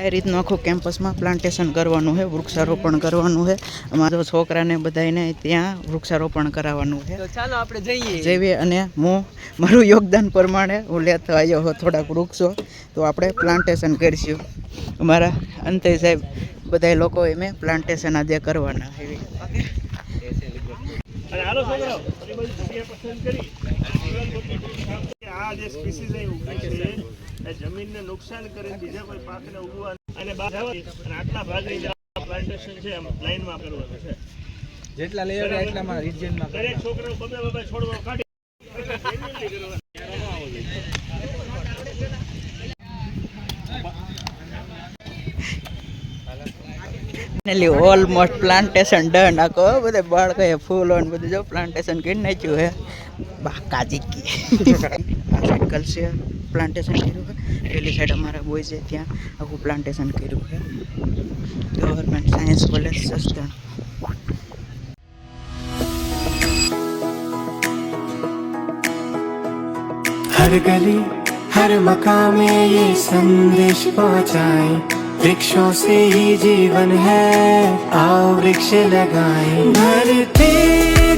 આ રીતનું આખું કેમ્પસમાં પ્લાન્ટેશન કરવાનું છે, વૃક્ષારોપણ કરવાનું છે. અમારા છોકરાને બધાને ત્યાં વૃક્ષારોપણ કરાવવાનું છે. તો ચાલો આપણે જઈએ અને હું મારું યોગદાન પ્રમાણે હું લેતો આવ્યો હું થોડાક વૃક્ષો, તો આપણે પ્લાન્ટેશન કરીશું. અમારા અંતે સાહેબ બધા લોકો એમ પ્લાન્ટેશન આજે કરવાના એવી. આ જે સ્પીસીસ ઉગી છે જમીનને નુકસાન કરીને બીજા કોઈ પાકને ઉગવા અને આટલા ભાગની પ્લાન્ટેશન છે એમ લાઈનમાં કરવાનું છે. જેટલા લેયર એટલામાં રિજિયનમાં દરેક છોકરાઓ બબે છોડવા કાઢી ઓલમોસ્ટ પ્લાન્ટેશન ડન. આખો બધે બાળકોએ ફૂલો ને બધું જો પ્લાન્ટેશન કરી નાખ્યું હે. બાકાજી કી આ સાઈડ કલસે પ્લાન્ટેશન કર્યું છે. પેલી સાઈડ અમારા બોય છે ત્યાં આખું પ્લાન્ટેશન કર્યું છે. ગવર્મેન્ટ સાયન્સ કોલેજ સસ્તણ. हर गली हर मकान में ये संदेश पहुंचाए, वृक्षों से ही जीवन है, आओ वृक्ष लगाएं। धरती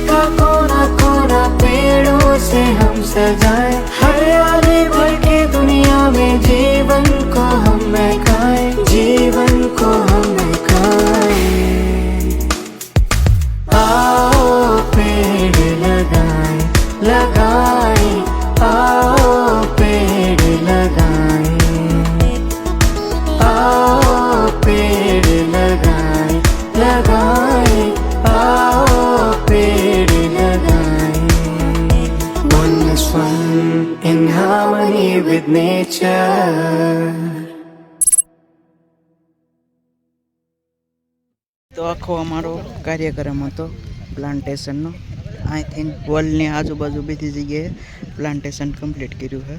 का कोना कोना पेड़ों से हम सजाएं, हरियाली भर के दुनिया में जीवन को हम महकाएं, जीवन को हम महकाएं। आओ पेड़ लगाएं, लगाएं, आओ पेड़ लगाएं, आओ पेड़ लगाएं, लगाएं, आओ पेड़ लगाएं। Oneness one in harmony with nature. તો આખો અમારો કાર્યક્રમ હતો પ્લાન્ટેશનનો. અહીંથી વર્લ્ડની આજુબાજુ બધી જગ્યાએ પ્લાન્ટેશન કમ્પ્લીટ કર્યું છે.